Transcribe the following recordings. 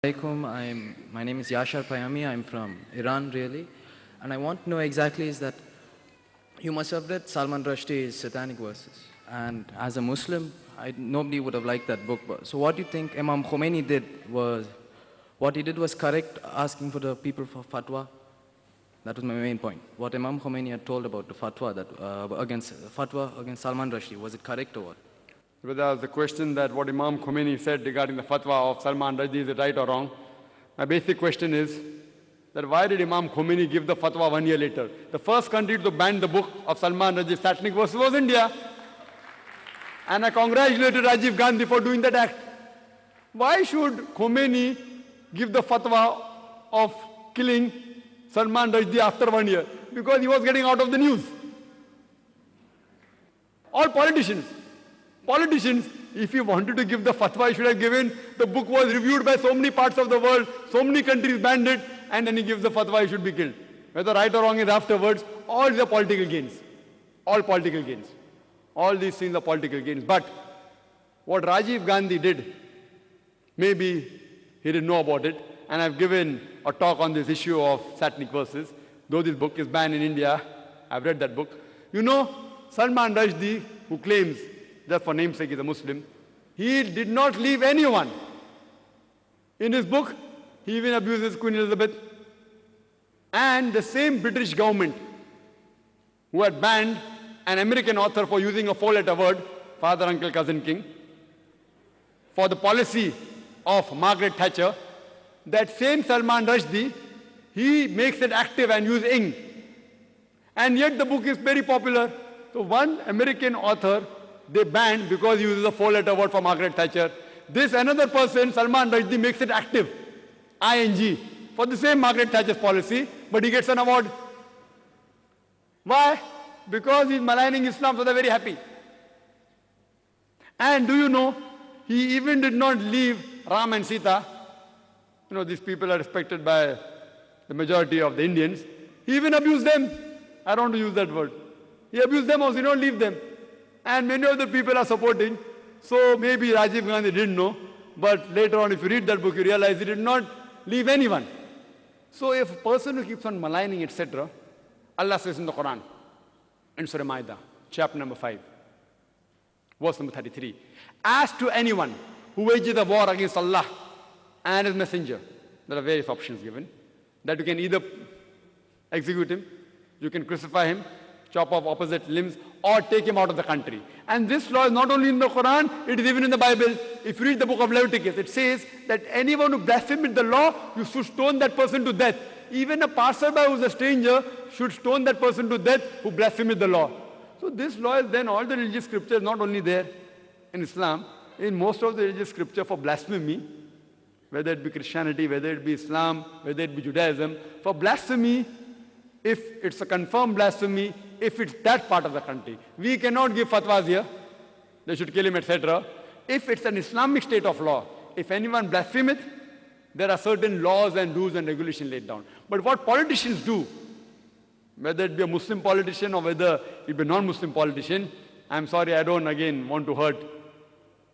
My name is Yashar Payami. I'm from Iran, really. And I want to know exactly is that you must have read Salman Rushdie's Satanic verses. And as a Muslim, nobody would have liked that book. So what do you think Imam Kumaine did was, what he did was correct, asking for the people for fatwa? That was my main point. What Imam Kumaine had told about the fatwa, against Salman Rushdie, was it correct or what? Whether the question that what Imam Kumaine said regarding the fatwa of Salman Rushdie, is it right or wrong? My basic question is that why did Imam Kumaine give the fatwa 1 year later? The first country to ban the book of Salman Rushdie's Satanic verses was India. And I congratulated Rajiv Gandhi for doing that act. Why should Khomeini give the fatwa of killing Salman Rushdie after 1 year? Because he was getting out of the news. All politicians, if he wanted to give the fatwa, he should have given. The book was reviewed by so many parts of the world, so many countries banned it, and then he gives the fatwa, he should be killed. Whether right or wrong is afterwards, all the political gains. All political gains. All these things are political gains. But what Rajiv Gandhi did, maybe he didn't know about it, and I've given a talk on this issue of Satanic verses. Though this book is banned in India, I've read that book. You know, Salman Rushdie, who claims, just for namesake, he's a Muslim, he did not leave anyone. In his book, he even abuses Queen Elizabeth. And the same British government who had banned an American author for using a four-letter word, father, uncle, cousin, king, for the policy of Margaret Thatcher, that same Salman Rushdie, he makes it active and uses ing. And yet the book is very popular. So one American author, they banned because he uses a four-letter word for Margaret Thatcher. This another person, Salman Rushdie, makes it active, ing, for the same Margaret Thatcher's policy, but he gets an award. Why? Because he's maligning Islam, so they're very happy. And do you know, he even did not leave Ram and Sita. You know, these people are respected by the majority of the Indians. He even abused them. I don't want to use that word. He abused them also, he don't leave them. And many of the people are supporting. So maybe Rajiv Gandhi didn't know. But later on, if you read that book, you realize he did not leave anyone. So if a person who keeps on maligning, etc., Allah says in the Quran, in Surah Ma'idah, chapter number 5, verse number 33, as to anyone who wages a war against Allah and His Messenger, there are various options given, that you can either execute him, you can crucify him, chop off opposite limbs, or take him out of the country. And this law is not only in the Quran, it is even in the Bible. If you read the book of Leviticus, it says that anyone who blasphemes the law, you should stone that person to death. Even a passerby who is a stranger should stone that person to death who blasphemes the law. So this law is then all the religious scriptures, not only there in Islam, in most of the religious scripture for blasphemy, whether it be Christianity, whether it be Islam, whether it be Judaism, for blasphemy, if it's a confirmed blasphemy, if it's that part of the country. We cannot give fatwas here, they should kill him, etc. If it's an Islamic state of law, if anyone blasphemeth, there are certain laws and rules and regulations laid down. But what politicians do, whether it be a Muslim politician or whether it be a non-Muslim politician, I'm sorry, I don't again want to hurt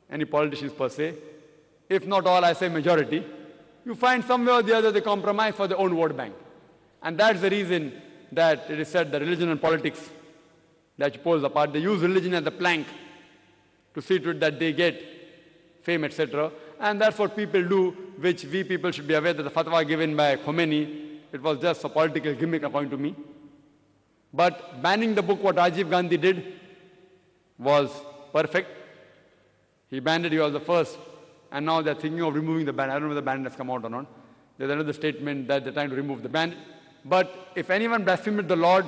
any politicians per se. If not all, I say majority. You find somewhere or the other they compromise for their own vote bank. And that's the reason that it is said that religion and politics, that you pose apart, they use religion as a plank to see to it that they get fame, etc. And that's what people do, which we people should be aware that the fatwa given by Khomeini, it was just a political gimmick according to me. But banning the book, what Rajiv Gandhi did, was perfect. He banned it, he was the first. And now they're thinking of removing the ban. I don't know whether the ban has come out or not. There's another statement that they're trying to remove the ban. But if anyone blasphemes the Lord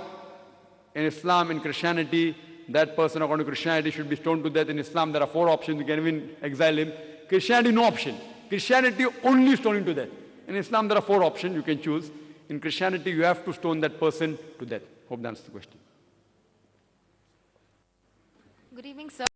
in Islam, in Christianity, that person according to Christianity should be stoned to death. In Islam, there are 4 options. You can even exile him. Christianity, no option. Christianity, only stoning to death. In Islam, there are 4 options you can choose. In Christianity, you have to stone that person to death. Hope that answers the question. Good evening, sir.